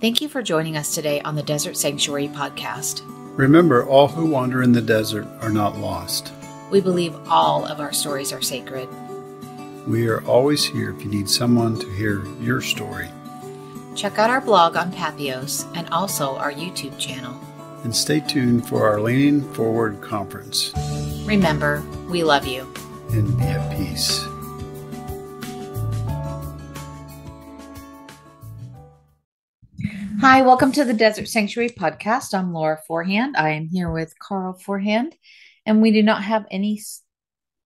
Thank you for joining us today on the Desert Sanctuary podcast. Remember, all who wander in the desert are not lost. We believe all of our stories are sacred. We are always here if you need someone to hear your story. Check out our blog on Pathos and also our YouTube channel. And stay tuned for our Leaning Forward conference. Remember, we love you. And be at peace. Hi, welcome to the Desert Sanctuary podcast. I'm Laura Forehand. I am here with Karl Forehand, and we do not have any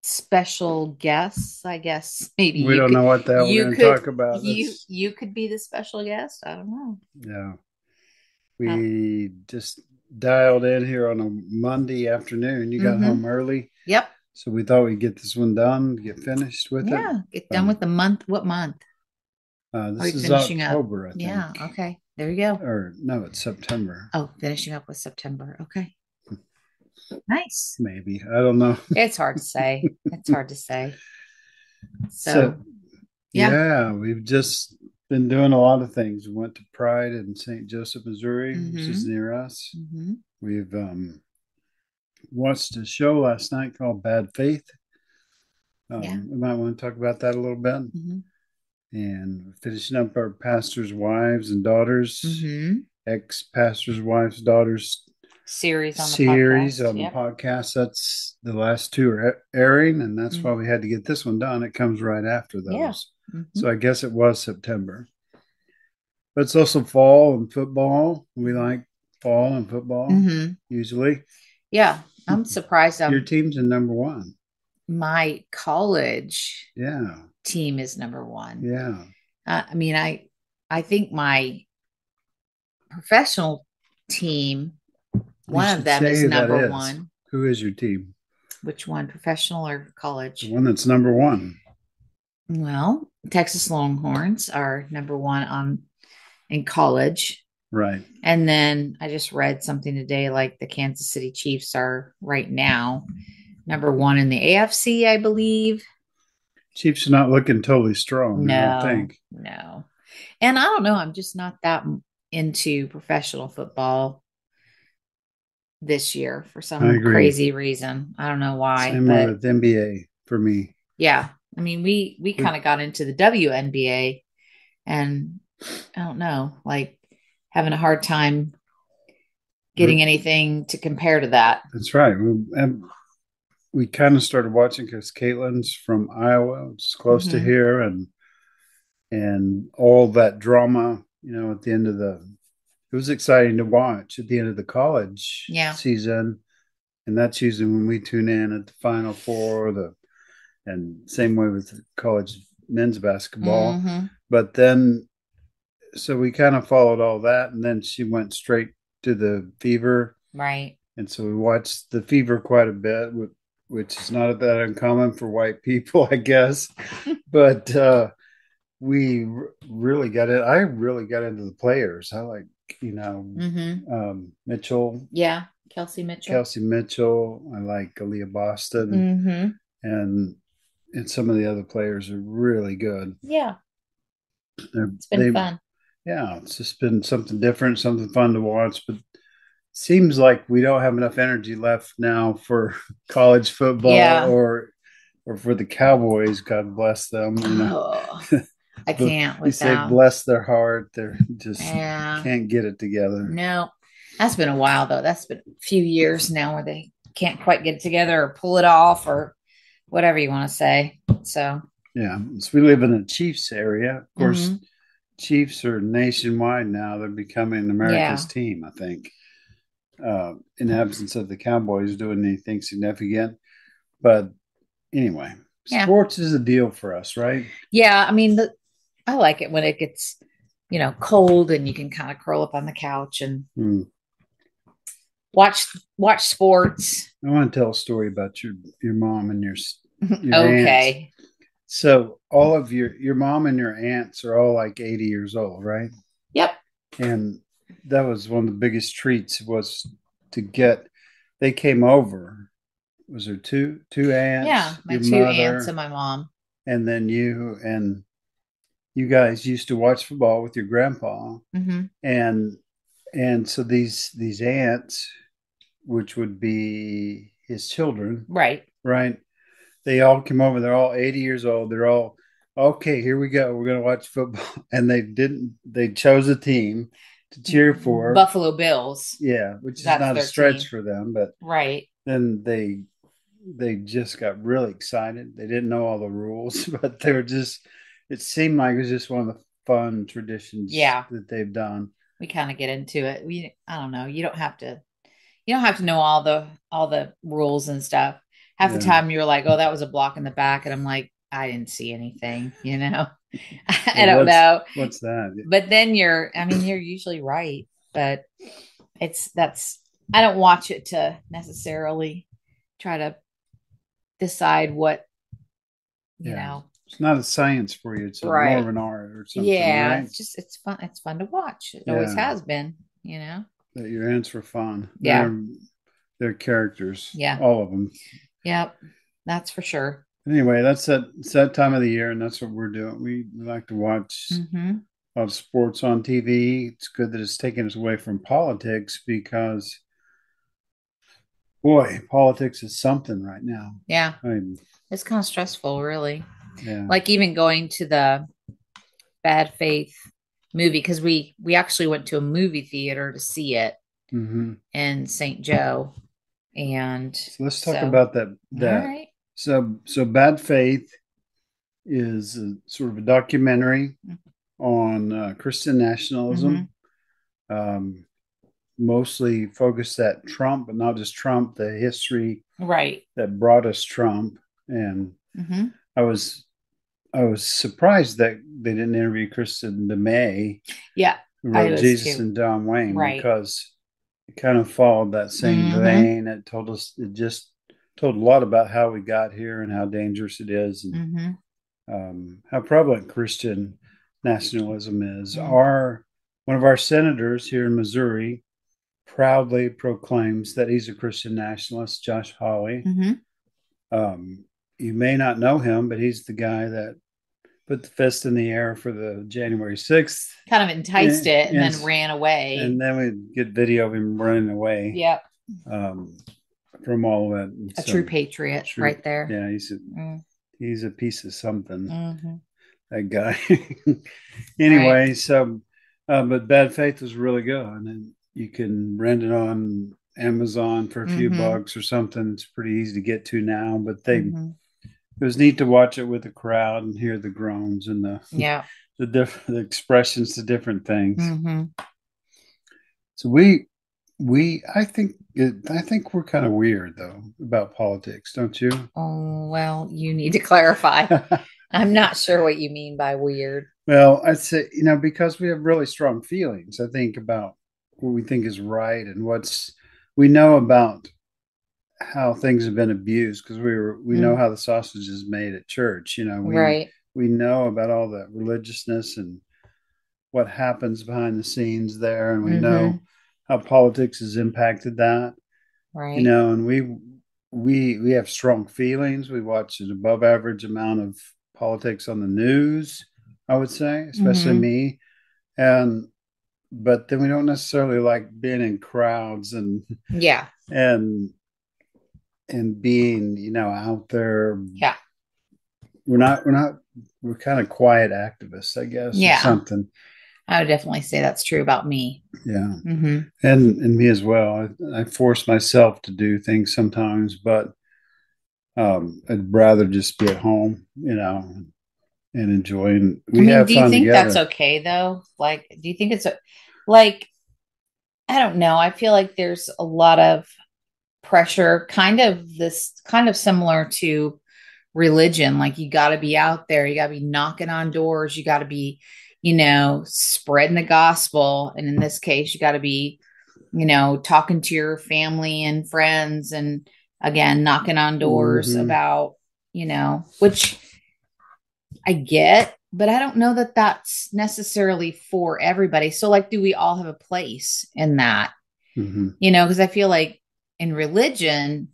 special guests. I guess maybe we don't know what the hell we're going to talk about. You could be the special guest. I don't know. Yeah, we just dialed in here on a Monday afternoon. You got home early. Yep. So we thought we'd get this one done, get finished with it. Yeah, get done with the month. What month? This is October, I think. Yeah, okay. There you go. Or no, it's September. Oh, finishing up with September. Okay. Nice. Maybe. I don't know. It's hard to say. It's hard to say. So yeah, we've just been doing a lot of things. We went to Pride in St. Joseph, Missouri, which is near us. We've watched a show last night called Bad Faith. We might want to talk about that a little bit. And finishing up our pastors' wives and daughters, ex-pastors' wives, daughters series on the podcast. That's the last two are airing, and that's why we had to get this one done. It comes right after those. Yeah. So I guess it was September. But it's also fall and football. We like fall and football usually. Yeah. I'm surprised. Your team's in number one. My college team is number one. Yeah. I mean, I think my professional team, one of them is number one. Who is your team? Which one, professional or college? The one that's number one. Well, Texas Longhorns are number one in college. Right. And then I just read something today, like the Kansas City Chiefs are right now number one in the AFC, I believe. Chiefs are not looking totally strong, I don't think. No. And I don't know. I'm just not that into professional football this year for some crazy reason. I don't know why. Same with NBA for me. Yeah. I mean, we kind of got into the WNBA, and I don't know, like having a hard time getting anything to compare to that. That's right. We kind of started watching because Caitlin's from Iowa, which is close to here, and all that drama, at the end of it was exciting to watch at the end of the college season. And that's usually when we tune in at the Final Four, and same way with college men's basketball. But then, so we kind of followed all that, and then she went straight to the Fever. Right. And so we watched the Fever quite a bit, which is not that uncommon for white people, I guess. But we really got it. I really got into the players. I like, Mitchell. Yeah, Kelsey Mitchell. I like Aaliyah Boston. And some of the other players are really good. Yeah. It's been fun. Yeah, it's just been something different, something fun to watch. But seems like we don't have enough energy left now for college football or for the Cowboys. God bless them. I can't. You say bless their heart. They're just can't get it together. No, that's been a while though. That's been a few years now where they can't quite get it together or pull it off or whatever you want to say. So we live in the Chiefs area. Of course, Chiefs are nationwide now. They're becoming America's team, I think. In the absence of the Cowboys doing anything significant. But anyway, sports is a deal for us, right? Yeah. I mean, I like it when it gets, cold and you can kind of curl up on the couch and watch sports. I want to tell a story about your mom and your okay. Aunts. So all of your mom and your aunts are all like 80 years old, right? Yep. And that was one of the biggest treats was to get. They came over. Was there two aunts? Yeah, my two aunts and my mom. And then you and you guys used to watch football with your grandpa, Mm-hmm. and so these aunts, which would be his children, Right. right? They all come over. They're all 80 years old. They're all okay. Here we go. We're going to watch football, and they didn't. They chose a team to cheer for. Buffalo Bills. Yeah, which is That's not a their stretch team. for them, but Right. then they just got really excited. They didn't know all the rules, but they were just. It seemed like it was just one of the fun traditions Yeah. that they've done. We kind of get into it. I don't know. You don't have to know all the rules and stuff. Half the Yeah. time you're like, oh, that was a block in the back. And I'm like, I didn't see anything, you know? I Well, don't know. what's that? But then you're usually right. But that's, I don't watch it to necessarily try to decide what, you Yeah. know, It's not a science for you. It's more of right. an art or something, Yeah. right? It's fun. It's fun to watch. It always Yeah. has been, you know? That your ants were fun. Yeah. They're characters, Yeah. all of them. Yep. That's for sure. Anyway, it's that time of the year, and that's what we're doing. We like to watch Mm-hmm. a lot of sports on TV. It's good that it's taking us away from politics because, boy, politics is something right now. Yeah. I mean, It's kind of stressful, really. yeah. Like even going to the Bad Faith movie because we actually went to a movie theater to see it Mm-hmm. in St. Joe, and So let's talk so about that. all right. So Bad Faith is sort of a documentary on Christian Mm-hmm. nationalism, um, mostly focused at Trump, but not just Trump, the history Right. that brought us Trump. And Mm-hmm. I was I was surprised that they didn't interview Kristen DeMay, Yeah, who I wrote was Jesus too. and John Wayne, Right. because it kind of followed that same Mm-hmm. vein. It just told a lot about how we got here and how dangerous it is, and Mm-hmm. how prevalent Christian nationalism is. Mm-hmm. One of our senators here in Missouri proudly proclaims that he's a Christian nationalist, Josh Hawley. Mm-hmm. You may not know him, but he's the guy that put the fist in the air for the January 6th. Kind of enticed And, it and then and, ran away. and then we get video of him running away, Yep. um, from all of it. A true patriot right there. Yeah, he's a piece of something, Mm-hmm. that guy. Right. Anyway, so but Bad Faith was really good, and you can rent it on Amazon for a few Mm-hmm. bucks or something. It's pretty easy to get to now, but Mm-hmm. it was neat to watch it with the crowd and hear the groans and Yeah. the expressions to different things. Mm-hmm. So I think we're kind of weird though about politics, don't you? Oh, well, you need to clarify. I'm not sure what you mean by weird. Well, I'd say, because we have really strong feelings, I think, about what we think is right and we know about how things have been abused, because we know Mm, how the sausage is made at church. right. We know about all the religiousness and what happens behind the scenes there, and we Mm-hmm. know how politics has impacted that. Right. And we have strong feelings. We watch an above average amount of politics on the news, I would say, especially Mm-hmm. me. And but then we don't necessarily like being in crowds Yeah. and and being, out there. Yeah. We're kind of quiet activists, I guess, or Yeah. something. I would definitely say that's true about me. Yeah. Mm-hmm. And me as well. I force myself to do things sometimes, but I'd rather just be at home, and enjoying. I We mean, have do you fun think that's together. okay though? Like, do you think like, I don't know. I feel like there's a lot of pressure, kind of similar to religion. Like you got to be out there, you got to be knocking on doors, you got to be, spreading the gospel. And in this case, you got to be, talking to your family and friends and again, knocking on doors Hmm. about, which I get, but I don't know that that's necessarily for everybody. So, like, do we all have a place in that? Hmm. Because I feel like in religion,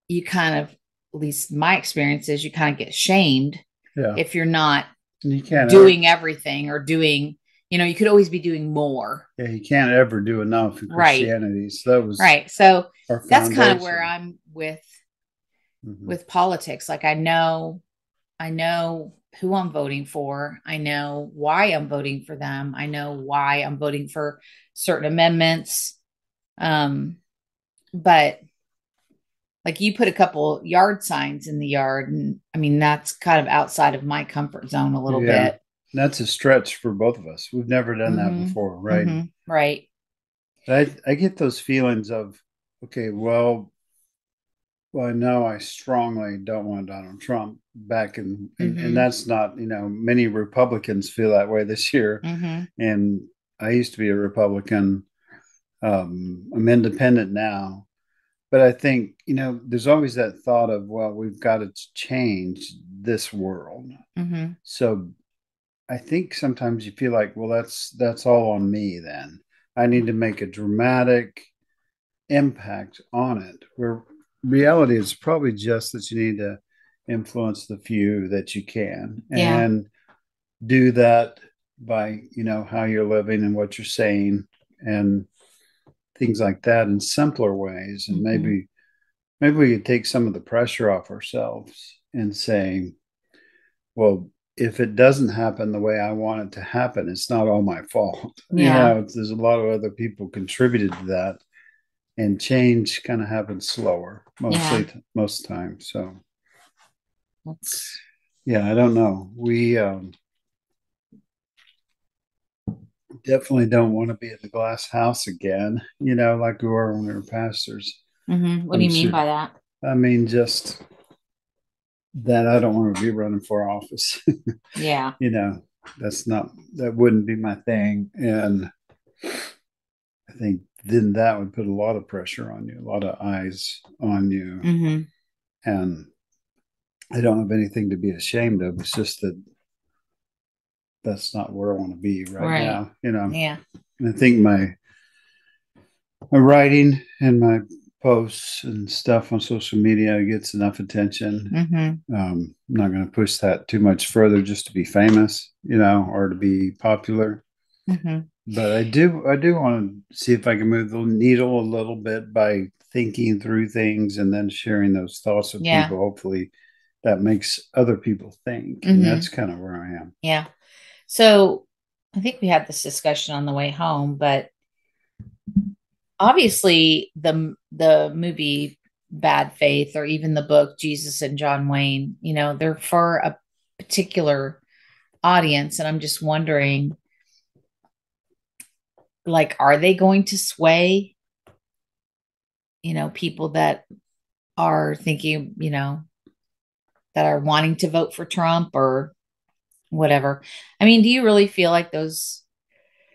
you kind of, at least my experience is, you kind of get shamed Yeah. if you're not You can't ever, doing everything or doing, you could always be doing more. yeah, you can't ever do enough in Right. Christianity. So that was Right. So our that's kind of where foundation. I'm with Hmm. with politics. Like I know who I'm voting for. I know why I'm voting for them. I know why I'm voting for certain amendments. Um, but like you put a couple yard signs in the yard, and I mean that's kind of outside of my comfort zone a little Yeah, bit. that's a stretch for both of us. We've never done that Mm-hmm. before, right? Mm-hmm. Right. I get those feelings of, okay, well, I know I strongly don't want Donald Trump back and Mm-hmm. that's not, many Republicans feel that way this year. Mm-hmm. And I used to be a Republican. I'm independent now. But I think, there's always that thought of, well, we've got to change this world. Mm-hmm. So I think sometimes you feel like, well, that's all on me then. I need to make a dramatic impact on it. Where reality is probably just that you need to influence the few that you can Yeah. and do that by, how you're living and what you're saying and things like that in simpler ways. And Mm-hmm. maybe we could take some of the pressure off ourselves and say, well, if it doesn't happen the way I want it to happen, it's not all my fault. Yeah. There's a lot of other people contributed to that, and change kind of happens slower, Yeah. most times. So, That's yeah, I don't know. We definitely don't want to be in the glass house again, like we were when we were pastors. what do I'm you mean sure. by that? I mean, just that I don't want to be running for office. Yeah. you know, that wouldn't be my thing. And I think then that would put a lot of pressure on you, a lot of eyes on you. Mm-hmm. And I don't have anything to be ashamed of. It's just that that's not where I want to be right Right. now. Yeah. And I think my writing and my posts and stuff on social media gets enough attention. Mm-hmm. I'm not going to push that too much further just to be famous, or to be popular. Mm-hmm. But I do want to see if I can move the needle a little bit by thinking through things and then sharing those thoughts with Yeah. people. Hopefully, that makes other people think, and Mm-hmm. that's kind of where I am. Yeah. So I think we had this discussion on the way home, but obviously the movie Bad Faith or even the book Jesus and John Wayne, they're for a particular audience. And I'm just wondering, like, are they going to sway, people that are thinking, that are wanting to vote for Trump or whatever? I mean, do you really feel like those,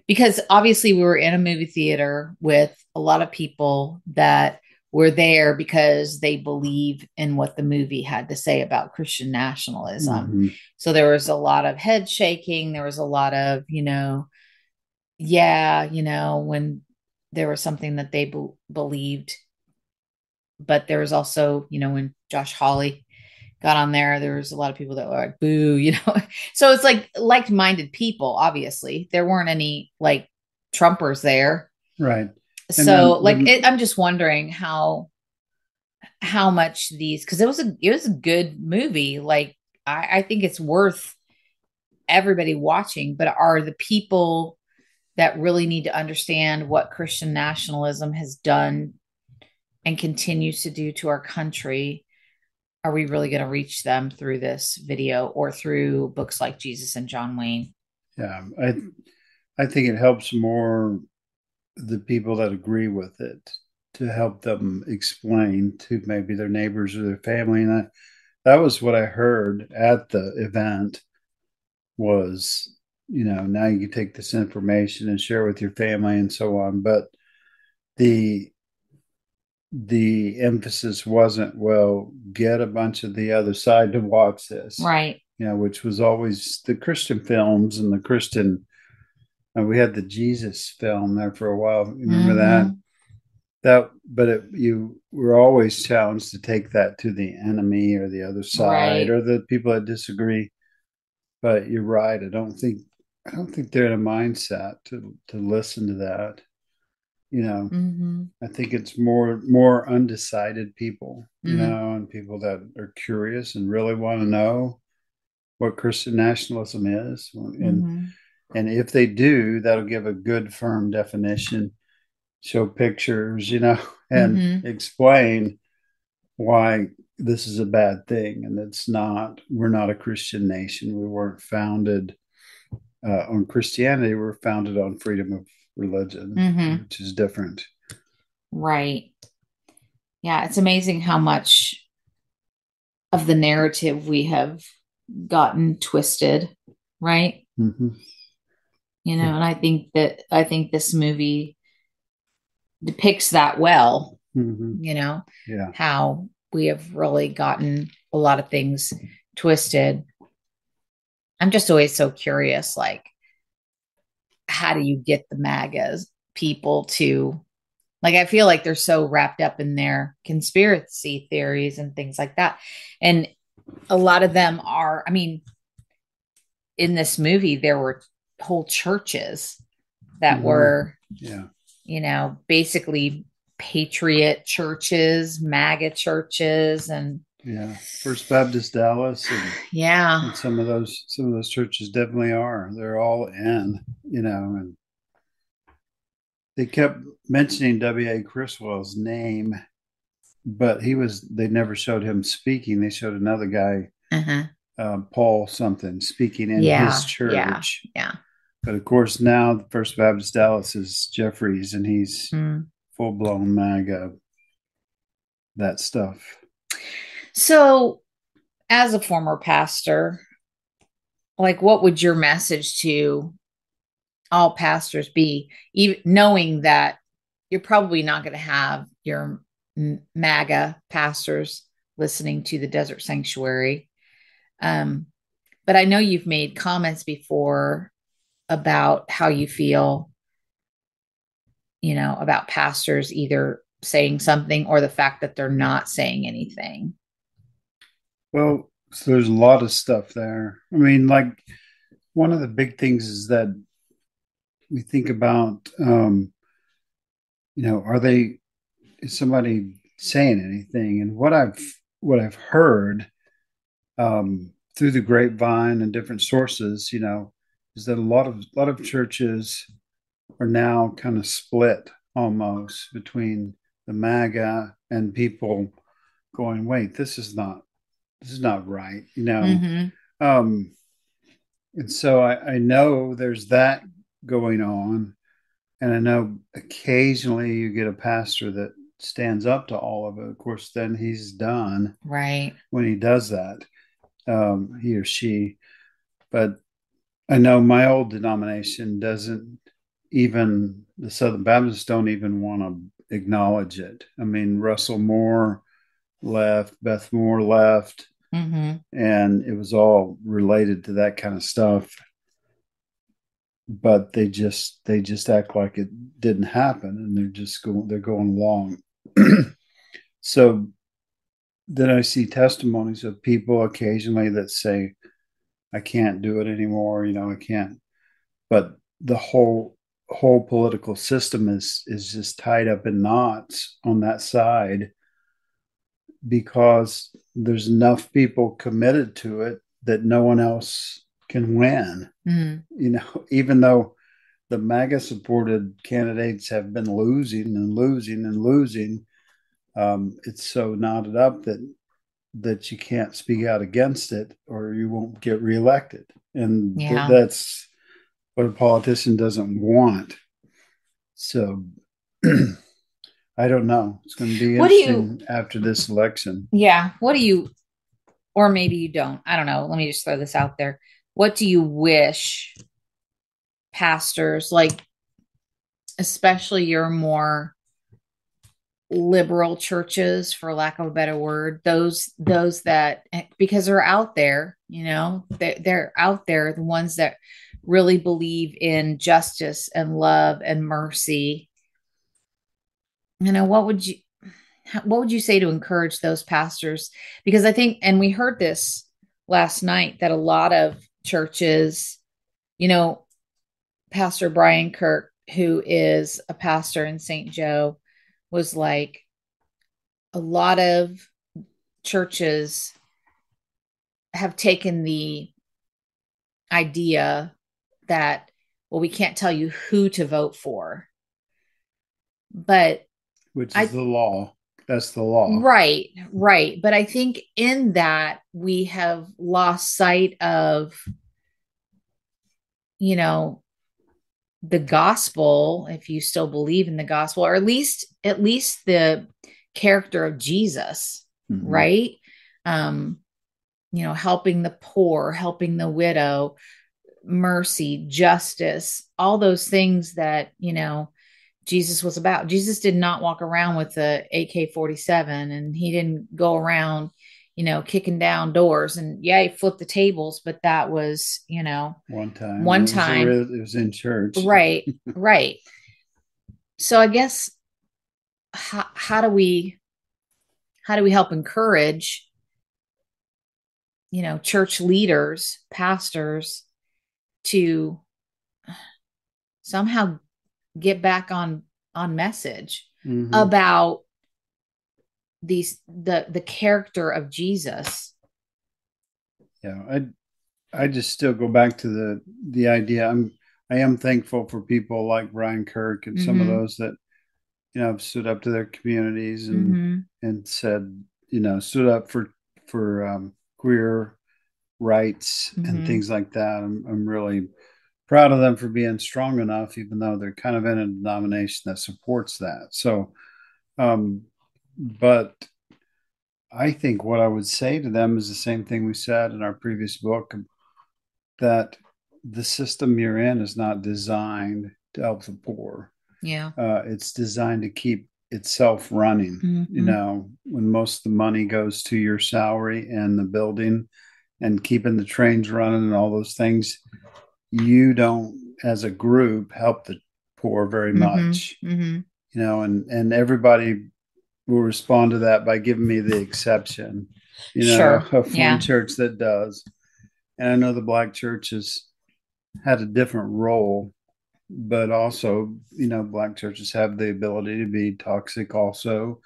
because obviously we were in a movie theater with a lot of people that were there because they believe in what the movie had to say about Christian nationalism. Mm-hmm. So there was a lot of head shaking. There was a lot of, yeah, when there was something that they believed. But there was also, when Josh Hawley got on there was a lot of people that were like, boo. So it's like like-minded people, obviously. There weren't any like Trumpers there. Right, and So then like I'm just wondering how much these, because it was a good movie. Like I think it's worth everybody watching, but are the people that really need to understand what Christian nationalism has done and continues to do to our country, are we really going to reach them through this video or through books like Jesus and John Wayne? yeah, I think it helps more the people that agree with it to help them explain to maybe their neighbors or their family. And that was what I heard at the event was, now you can take this information and share with your family and so on. But the the emphasis wasn't, well, get a bunch of the other side to watch this, Right. which was always the Christian films and the Christian. We had the Jesus film there for a while. You remember that? Mm-hmm. You were always challenged to take that to the enemy or the other side Right. or the people that disagree. but you're right. I don't think they're in a mindset to listen to that. You know, Mm-hmm. I think it's more undecided people, you Mm-hmm. know, and people that are curious and really want to know what Christian nationalism is. Mm-hmm. And if they do, that'll give a good firm definition, show pictures, you know, and Mm-hmm. explain why this is a bad thing. And it's not, we're not a Christian nation. We weren't founded on Christianity. We're founded on freedom of religion, Mm-hmm. which is different. Right. Yeah, it's amazing how much of the narrative we have gotten twisted, right? Mm-hmm. You know, and I think this movie depicts that well, Mm-hmm. you know, Yeah. how we have really gotten a lot of things twisted. I'm just always so curious, like, how do you get the MAGAs people to, like, I feel like they're so wrapped up in their conspiracy theories and things like that. And a lot of them are, I mean, in this movie, there were whole churches that Mm-hmm. were, Yeah. you know, basically patriot churches, MAGA churches, and Yeah. First Baptist Dallas yeah, and some of those churches definitely are. They're all in, you know, and they kept mentioning W.A. Criswell's name, but they never showed him speaking. They showed another guy, uh-huh. Paul something, speaking in his Yeah, yeah, church. yeah. But of course, now the First Baptist Dallas is Jeffries, and he's Mm. full blown MAGA, that stuff. So, as a former pastor, like, what would your message to all pastors be, even knowing that you're probably not going to have your MAGA pastors listening to the Desert Sanctuary? Um, but I know you've made comments before about how you feel, you know, about pastors either saying something or the fact that they're not saying anything. Well, so there's a lot of stuff there. I mean, like one of the big things is that we think about, you know, is somebody saying anything? And what I've heard through the grapevine and different sources, you know, is that a lot of churches are now kind of split almost between the MAGA and people going, wait, this is not right, you know. Mm-hmm. Um, and so I know there's that going on. And I know occasionally you get a pastor that stands up to all of it. Of course, then he's done Right. when he does that, he or she. But I know my old denomination doesn't even, the Southern Baptists don't even want to acknowledge it. I mean, Russell Moore left, Beth Moore left, Mm-hmm. and it was all related to that kind of stuff. But they just act like it didn't happen, and they're going along. So then I see testimonies of people occasionally that say, I can't do it anymore, you know, I can't. But the whole political system is just tied up in knots on that side because there's enough people committed to it that no one else can win. Mm-hmm. You know, even though the MAGA supported candidates have been losing and losing and losing, it's so knotted up that you can't speak out against it or you won't get reelected. And Yeah. that's what a politician doesn't want. So I don't know. It's going to be What do you, interesting after this election. yeah, what do you, or maybe you don't, I don't know. Let me just throw this out there. What do you wish pastors, like, especially your more liberal churches, for lack of a better word, those that, because they're out there, you know, they're out there, the ones that really believe in justice and love and mercy, you know, what would you say to encourage those pastors? Because I think, and we heard this last night, that a lot of churches. You know, Pastor Brian Kirk, who is a pastor in St. Joe, was like, a lot of churches have taken the idea that, well, we can't tell you who to vote for. But Which is I, the law. That's the law. right, right. But I think in that we have lost sight of, you know, the gospel, if you still believe in the gospel, or at least the character of Jesus, Mm-hmm. right? Um, helping the poor, helping the widow, mercy, justice, all those things that, Jesus was about. Jesus did not walk around with a AK-47, and he didn't go around, kicking down doors. And yeah, he flipped the tables, but that was, One time, one and time. it was in church. Right, right. So I guess how do we help encourage, church leaders, pastors to somehow get back on message Mm-hmm. about the character of Jesus. Yeah, I just still go back to the idea. I am thankful for people like Brian Kirk and some of Mm-hmm. those that have stood up to their communities Mm-hmm. and said, stood up for queer rights and Mm-hmm. things like that. I'm really proud of them for being strong enough, even though they're kind of in a denomination that supports that. So, um, but I think what I would say to them is the same thing we said in our previous book, that the system you're in is not designed to help the poor. Yeah. It's designed to keep itself running. Mm-hmm. When most of the money goes to your salary and the building and keeping the trains running and all those things, you don't, as a group, help the poor very Mm-hmm. much. Mm-hmm. And everybody will respond to that by giving me the exception, Sure. of one Yeah. church that does. And I know the black churches had a different role, but also, black churches have the ability to be toxic also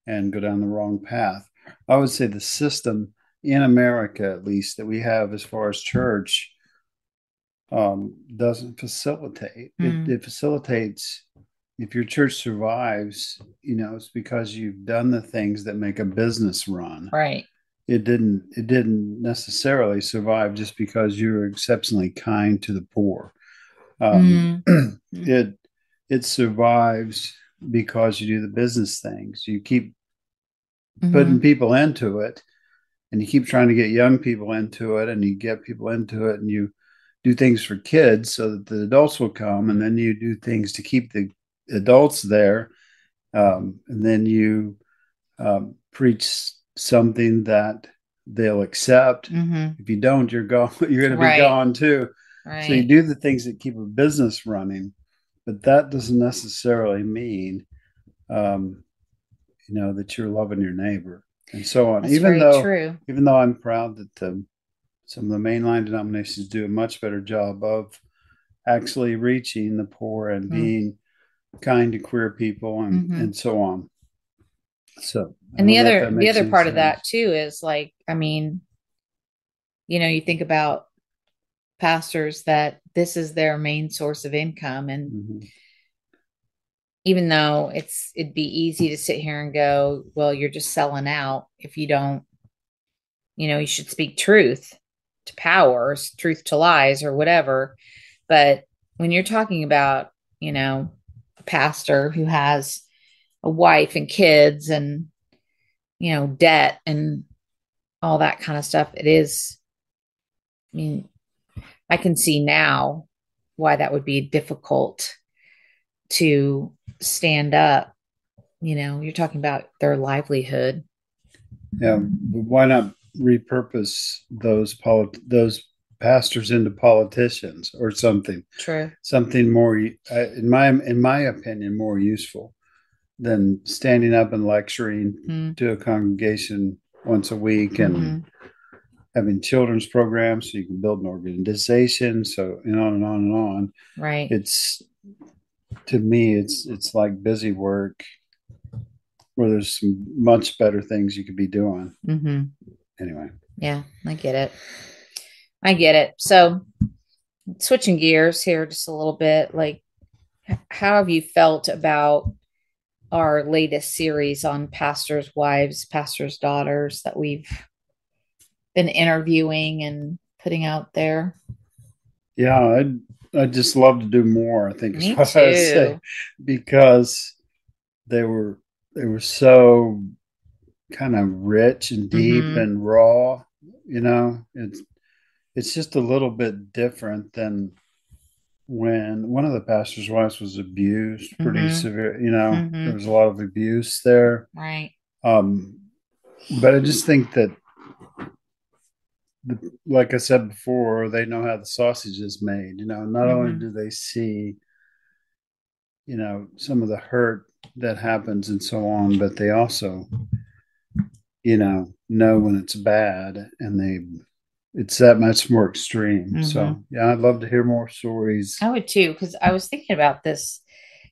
and go down the wrong path. I would say the system in America, at least, that we have as far as church, doesn't facilitate. It, Mm. it facilitates, if your church survives, it's because you've done the things that make a business run. Right. It didn't necessarily survive just because you're exceptionally kind to the poor. Um, Mm. it it survives because you do the business things. You keep putting Mm-hmm. people into it, and you keep trying to get young people into it, and you get people into it, and you do things for kids so that the adults will come, and then you do things to keep the adults there, and then you preach something that they'll accept. Mm-hmm. If you don't, you're gone. You're going to be Right. gone too. So you Right. do the things that keep a business running, but that doesn't necessarily mean, um, that you're loving your neighbor and so on. That's Even very though, true. even though I'm proud that some of the mainline denominations do a much better job of actually reaching the poor and Mm. being kind to queer people and Mm-hmm. and so on. So I And don't the know if other that the makes other any part of that sense. too is like, I mean, you think about pastors that this is their main source of income. And Mm-hmm. even though it'd be easy to sit here and go, well, you're just selling out if you don't, you should speak truth to power, truth to lies, or whatever. But when you're talking about, a pastor who has a wife and kids and, debt and all that kind of stuff, it is, I mean, I can see now why that would be difficult to stand up. You're talking about their livelihood. Yeah, but why not repurpose those pastors into politicians or something? True. Something more, in my opinion, more useful than standing up and lecturing Mm-hmm. to a congregation once a week and Mm-hmm. having children's programs so you can build an organization. So and on and on and on. Right. It's to me, it's like busy work where there's some much better things you could be doing. Mm-hmm. Anyway. Yeah, I get it. I get it. So switching gears here just a little bit, like how have you felt about our latest series on pastors' wives, pastors' daughters that we've been interviewing and putting out there? Yeah, I'd just love to do more, I think is Me what I'd say, too. because they were they were so kind of rich and deep Mm-hmm. and raw, you know. It's just a little bit different than when one of the pastor's wives was abused pretty Mm-hmm. severe, you know. There Mm-hmm. was a lot of abuse there. Right. Um, but I just think that like I said before, they know how the sausage is made. You know, not only Mm-hmm. do they see, you know, some of the hurt that happens and so on, but they also, you know when it's bad, and it's that much more extreme. Mm-hmm. So yeah, I'd love to hear more stories. I would too, because I was thinking about this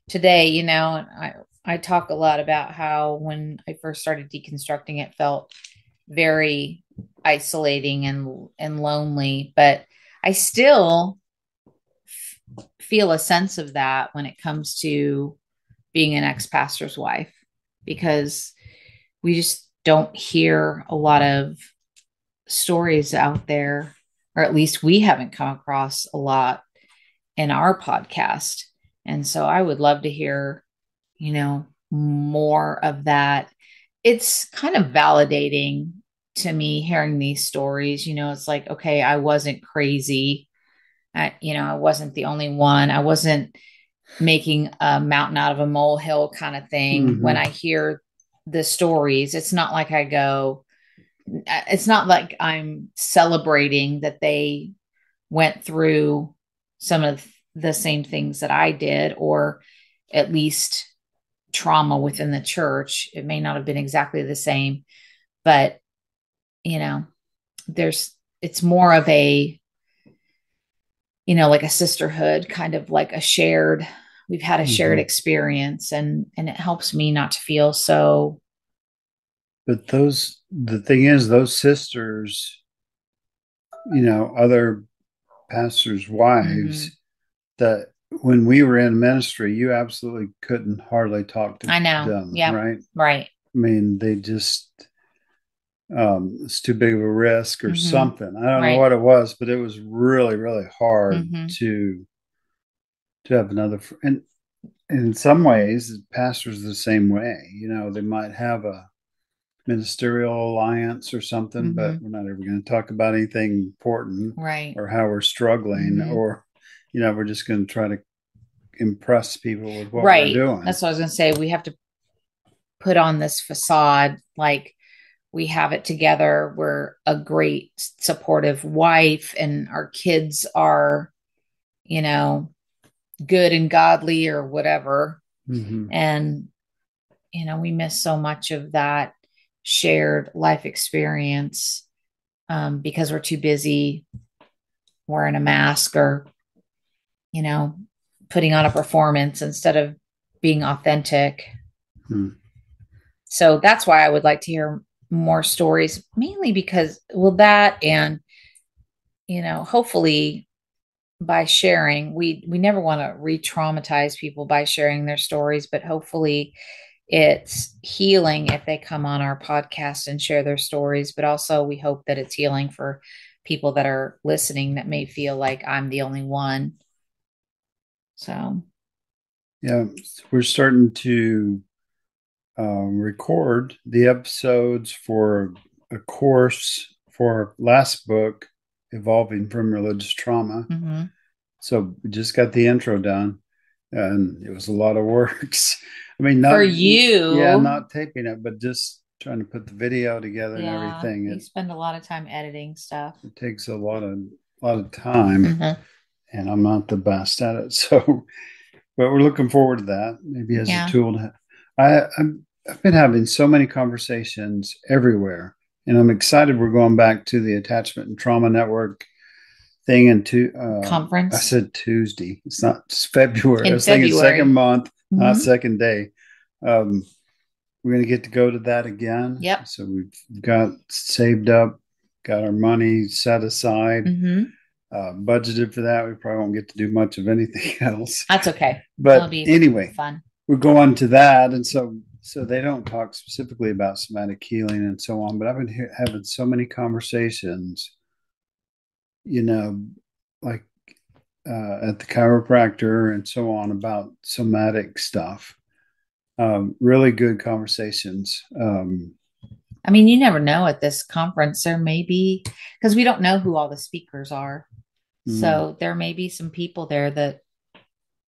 today, and I talk a lot about how when I first started deconstructing, it felt very isolating and lonely, but I still feel a sense of that when it comes to being an ex-pastor's wife, because we just don't hear a lot of stories out there, or at least we haven't come across a lot in our podcast. And so I would love to hear, more of that. It's kind of validating to me hearing these stories. It's like, okay, I wasn't crazy. I wasn't the only one. I wasn't making a mountain out of a molehill kind of thing. When Mm-hmm. I hear the stories, it's not like it's not like I'm celebrating that they went through some of the same things that I did, or at least trauma within the church. It may not have been exactly the same, but you know, it's more of a, like a sisterhood, kind of like we've had a shared Mm-hmm. experience, and it helps me not to feel so. But the thing is, those sisters, other pastors' Mhm. wives, that when we were in ministry, you absolutely couldn't hardly talk to I know. them, Yep. right? Right. I mean, they just it's too big of a risk or Mhm. something. I don't know Right. what it was, but it was really, really hard Mhm. to have another. And in some ways, pastors the same way. They might have a ministerial alliance or something, but Mhm. we're not ever going to talk about anything important Right. or how we're struggling, Mhm. or we're just going to try to impress people with what we're Right. doing. That's what I was going to say. We have to put on this facade like we have it together. We're a great supportive wife, and our kids are, you know, good and godly or whatever. Mm-hmm. And, we miss so much of that shared life experience, because we're too busy wearing a mask, or, you know, putting on a performance instead of being authentic. Mm-hmm. So that's why I would like to hear more stories, mainly because, well, that, and, hopefully by sharing, we never want to re-traumatize people by sharing their stories, but hopefully it's healing if they come on our podcast and share their stories. But also we hope that it's healing for people that are listening that may feel like I'm the only one. So, Yeah, we're starting to record the episodes for a course for our last book, Evolving from Religious Trauma. mhm. So we just got the intro done, and it was a lot of works. I mean, For not yeah, you, not taping it, but just trying to put the video together and yeah, everything. you It spend a lot of time editing stuff. it takes a lot of time, Hmm. and I'm not the best at it. So, but we're looking forward to that. Maybe as a Yeah. tool to. I've been having so many conversations everywhere And I'm excited we're going back to the Attachment and Trauma Network thing I Conference said Tuesday. It's February. I in was thinking second February. month, not Hmm. second day. Um, we're going to get to go to that again. Yep. So we've got saved up, got our money set aside, Hmm. budgeted for that. We probably won't get to do much of anything else. That's okay. That'll But be anyway, fun. we're going to that. And so they don't talk specifically about somatic healing and so on, but I've been having so many conversations, you know, like at the chiropractor and so on about somatic stuff. Really good conversations. I mean, you never know at this conference. There may be, because we don't know who all the speakers are. Mm, So there may be some people there that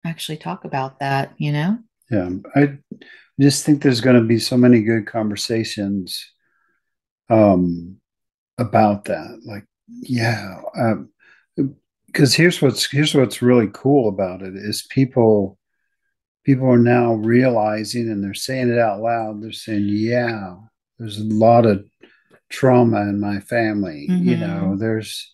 actually talk about that, you know? yeah, I just think there's going to be so many good conversations um, about that. Like, yeah, because here's what's really cool about it is people are now realizing and they're saying it out loud. They're saying, yeah, there's a lot of trauma in my family. Mm-hmm. There's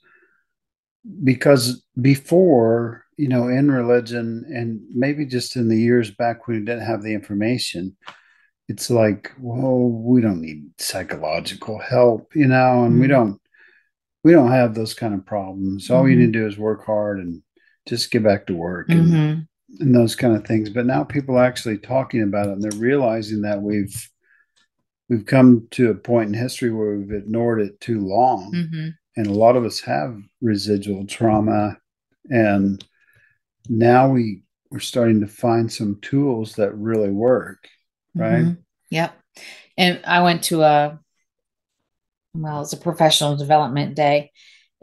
because before, in religion and maybe just in the years back when we didn't have the information, it's like, well, we don't need psychological help, and we Mm-hmm. don't we don't have those kind of problems. All you Mm-hmm. need to do is work hard and just get back to work Mm-hmm. and those kind of things. But now people are actually talking about it and they're realizing that we've come to a point in history where we've ignored it too long. Mm-hmm. And a lot of us have residual trauma. And now we're starting to find some tools that really work, right? Mm-hmm. Yep. And I went to it's a professional development day.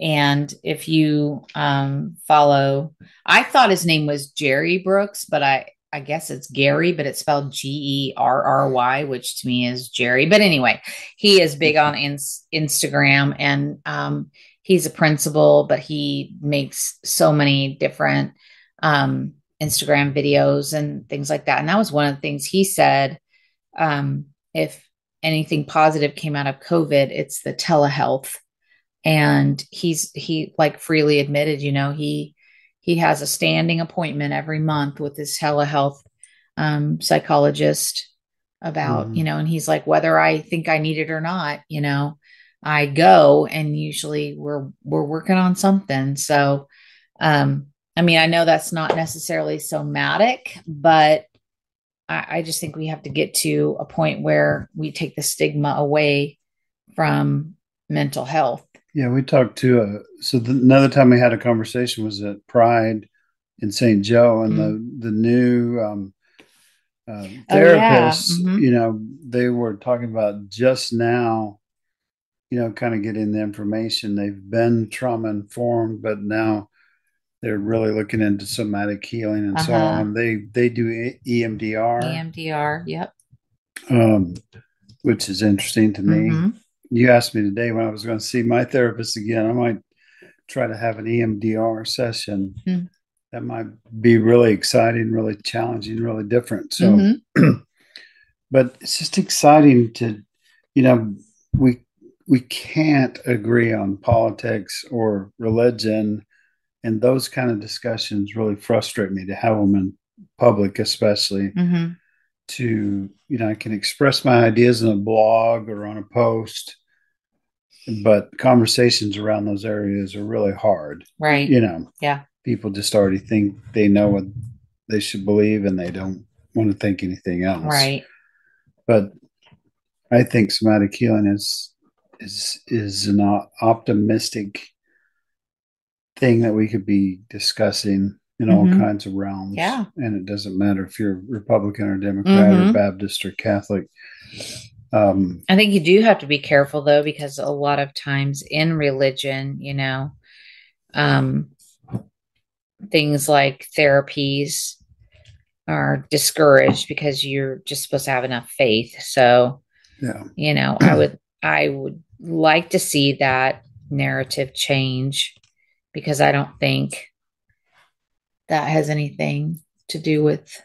And if you follow, I thought his name was Jerry Brooks, but I guess it's Gary, but it's spelled Gerry, which to me is Jerry. But anyway, he is big on Instagram, and he's a principal, but he makes so many different Instagram videos and things like that. And that was one of the things he said. If anything positive came out of COVID, it's the telehealth. And he like freely admitted, he has a standing appointment every month with his telehealth psychologist about, Mm-hmm. and he's like, whether I think I need it or not, I go, and usually we're working on something. So I mean, I know that's not necessarily somatic, but I just think we have to get to a point where we take the stigma away from mental health. Yeah, we talked to another time we had a conversation was at Pride in St. Joe, and Mm. the new Oh yeah. therapists, Hmm. they were talking about just now, kind of getting the information. They've been trauma informed, but now they're really looking into somatic healing and so Uh-huh. on. They do EMDR, EMDR. Yep. um, which is interesting to me. Mm-hmm. You asked me today when I was going to see my therapist again. I might try to have an EMDR session. That might be really exciting, really challenging, really different. So, Mm-hmm. but it's just exciting to, you know, we we can't agree on politics or religion, and those kind of discussions really frustrate me to have them in public, especially Mm-hmm. to, I can express my ideas in a blog or on a post, but conversations around those areas are really hard. Right. Yeah. People just already think they know what they should believe and they don't want to think anything else. Right. But I think somatic healing is an optimistic thing that we could be discussing in all Mm-hmm. kinds of realms. Yeah. And it doesn't matter if you're Republican or Democrat or Mm-hmm. Baptist or Catholic. I think you do have to be careful though, because a lot of times in religion, um, things like therapies are discouraged because you're just supposed to have enough faith. So, Yeah. I would like to see that narrative change, because I don't think that has anything to do with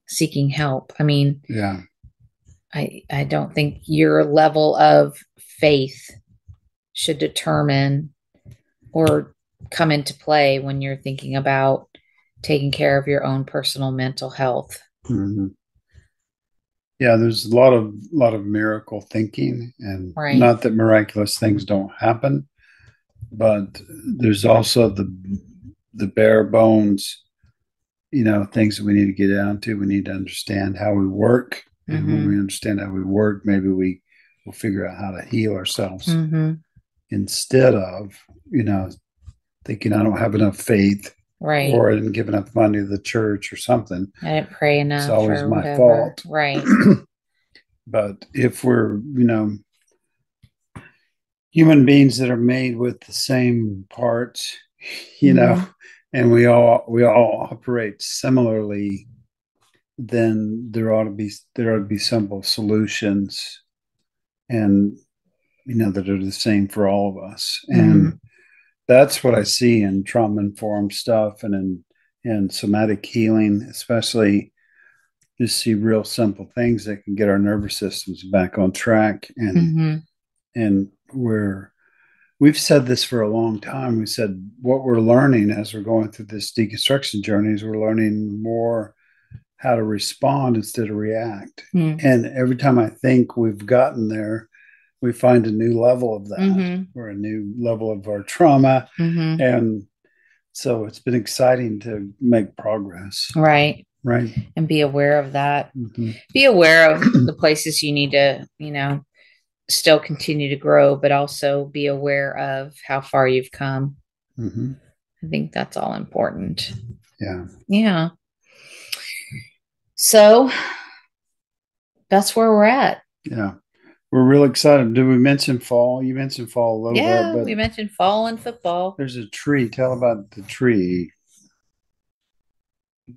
seeking help. I mean, Yeah. I don't think your level of faith should determine or come into play when you're thinking about taking care of your own personal mental health. Mhm. Yeah, there's a lot of miracle thinking, and Right. not that miraculous things don't happen, but there's also the bare bones, things that we need to get down to. We need to understand how we work, and when we Mm-hmm. understand how we work, maybe we will figure out how to heal ourselves Mm-hmm. instead of, you know, thinking I don't have enough faith Right. or I didn't give enough money to the church or something. I didn't pray It's enough always or my whatever. fault. Right. But if we're, human beings that are made with the same parts, you know, Mm-hmm. and we all operate similarly, then there ought to be simple solutions, and that are the same for all of us. Mm-hmm. And that's what I see in trauma informed stuff and in somatic healing, especially. Just see real simple things that can get our nervous systems back on track, Mm-hmm. and we've said this for a long time. We said what we're learning as we're going through this deconstruction journey is we're learning more how to respond instead of react. And every time I think we've gotten there, we find a new level of that, Mm-hmm. or a new level of our trauma. Mm-hmm. And so it's been exciting to make progress. Right. Right. And be aware of that. Mm-hmm. Be aware of the places you need to, still continue to grow, but also be aware of how far you've come. Mm-hmm. I think that's all important. Yeah. Yeah. So that's where we're at. Yeah. We're real excited. Did we mention fall? You mentioned fall a little bit, Yeah, but we mentioned fall and football. there's a tree. Tell about the tree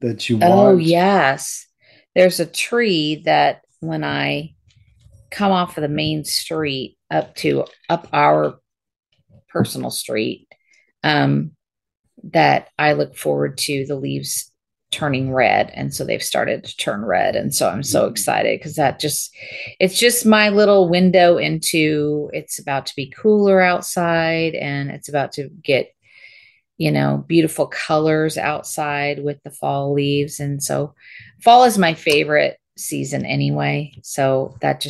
that you Oh, watch. yes. There's a tree that when I come off of the main street up our personal street, um, that I look forward to the leaves turning red. And so they've started to turn red. And so I'm so excited because it's just my little window into it's about to be cooler outside and it's about to get, beautiful colors outside with the fall leaves. And so fall is my favorite season anyway. So that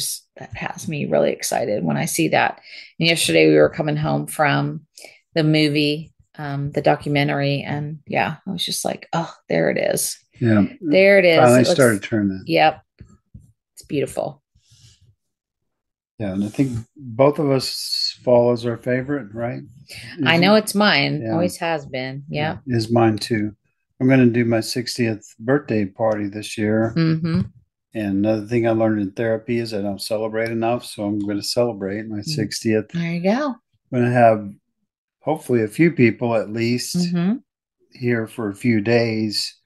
has me really excited when I see that. And yesterday we were coming home from the movie, the documentary, and yeah, I was just like, oh, there it is. Yeah. There it is. Finally It looks, started turning. yep, it's beautiful. Yeah. And I think both of us fall is our favorite, right? I Is know it? it's mine, Yeah. always has been. Yeah. Yep. Is mine too. I'm going to do my 60th birthday party this year. Mm-hmm. And another thing I learned in therapy is I don't celebrate enough. So I'm going to celebrate my 60th. There you go. I'm going to have hopefully a few people at least Mm-hmm. here for a few days,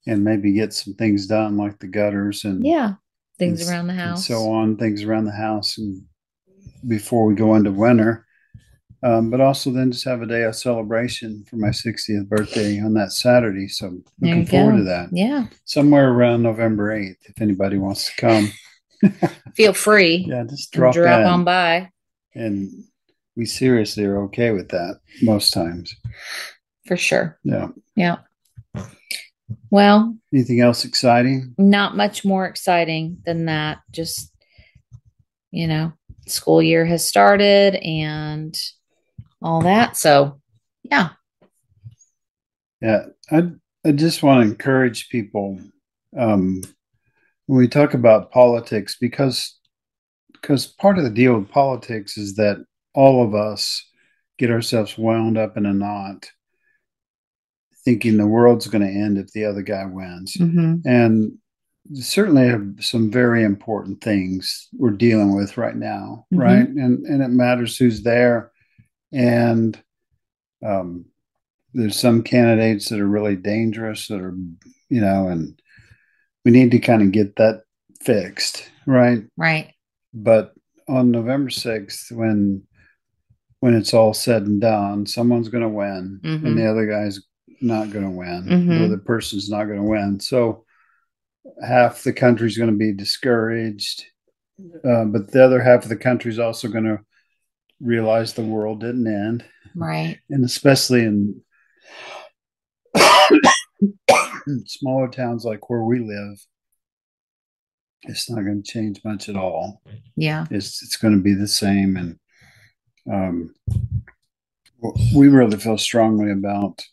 and maybe get some things done like the gutters Yeah. and, Things around the and house. so on, things around the house, and before we go into winter. But also then just have a day of celebration for my 60th birthday on that Saturday. So There looking you forward to go. that. Yeah. Somewhere around November 8th, if anybody wants to come. Feel free. Yeah, just And drop drop in. on by. And we seriously are okay with that most times. For sure. Yeah. Yeah. Well, Anything else exciting? not much more exciting than that. Just, school year has started and all that. So, yeah. Yeah. I just want to encourage people, when we talk about politics, because part of the deal with politics is that all of us get ourselves wound up in a knot thinking the world's going to end if the other guy wins. Mm-hmm. And certainly have some very important things we're dealing with right now, Mm-hmm. right? And it matters who's there. And there's some candidates that are really dangerous that are, and we need to kind of get that fixed, right? Right. But on November 6th, when it's all said and done, someone's going to win, Mm-hmm. and the other guy's not going to win. Mm-hmm. The other person's not going to win. So half the country's going to be discouraged. But the other half of the country is also going to realize the world didn't end. Right. And especially in smaller towns like where we live, it's not going to change much at all. Yeah. It's going to be the same. And um, we really feel strongly about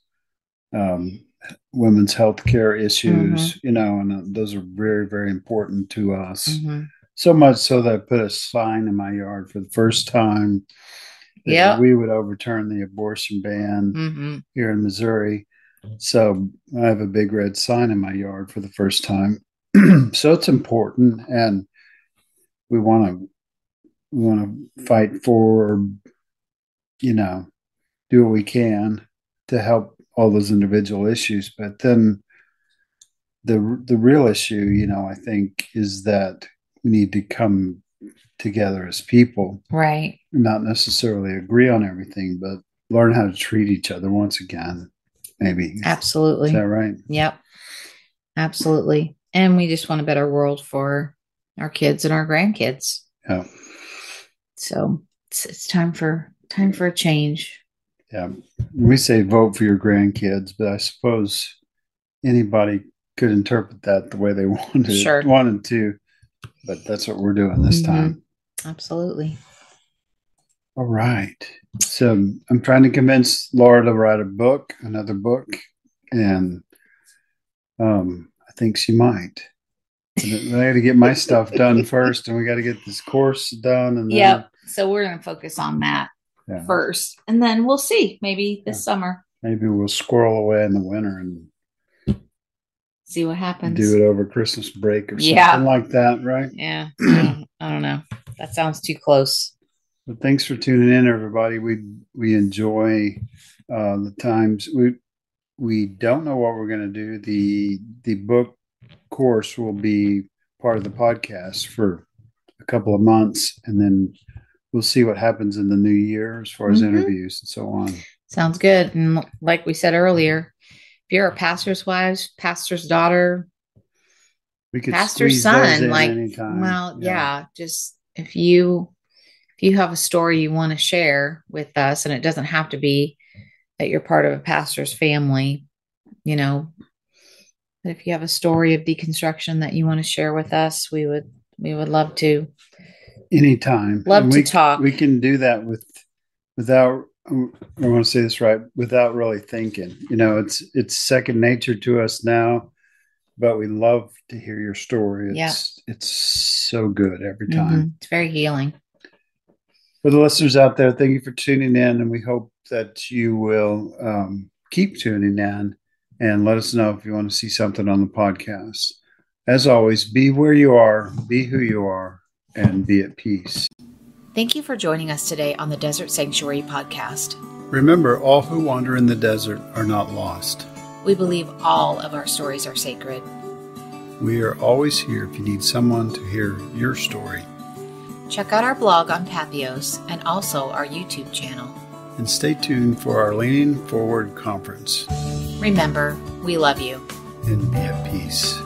women's health care issues, and those are very, very important to us. So much so that I put a sign in my yard for the first time that we would overturn the abortion ban here in Missouri. So I have a big red sign in my yard for the first time. So it's important, and we want to fight for, do what we can to help all those individual issues. But then the real issue, I think, is that we need to come together as people, right? Not necessarily agree on everything, but learn how to treat each other once again. Maybe. Absolutely. Is that right? Yep. Absolutely. And we just want a better world for our kids and our grandkids. Yeah. So it's time for a change. Yeah. We say vote for your grandkids, but I suppose anybody could interpret that the way they wanted to. But that's what we're doing this time. Absolutely. All right. So I'm trying to convince Laura to write another book, and I think she might. I got to get my stuff done first, and we got to get this course done. And then, so we're going to focus on that first, and then we'll see. Maybe this summer. Maybe we'll squirrel away in the winter and see what happens. Do it over Christmas break or something like that, right? Yeah. I don't know. That sounds too close. But thanks for tuning in, everybody. We enjoy the times. We don't know what we're going to do. The book course will be part of the podcast for a couple of months, and then we'll see what happens in the new year as far as interviews and so on. Sounds good. And like we said earlier, if you're a pastor's wife, pastor's daughter, pastor's son, just if you have a story you want to share with us, and it doesn't have to be that you're part of a pastor's family, but if you have a story of deconstruction that you want to share with us, we would love to. Anytime. Love to talk. We can do that without, I want to say this right, without really thinking. It's second nature to us now, but we love to hear your story. It's so good every time. It's very healing. For the listeners out there, thank you for tuning in, and we hope that you will keep tuning in and let us know if you want to see something on the podcast. As always, be where you are, be who you are, and be at peace. Thank you for joining us today on the Desert Sanctuary podcast. Remember, all who wander in the desert are not lost. We believe all of our stories are sacred. We are always here if you need someone to hear your story. Check out our blog on Pathos and also our YouTube channel. And stay tuned for our Leaning Forward conference. Remember, we love you. And be at peace.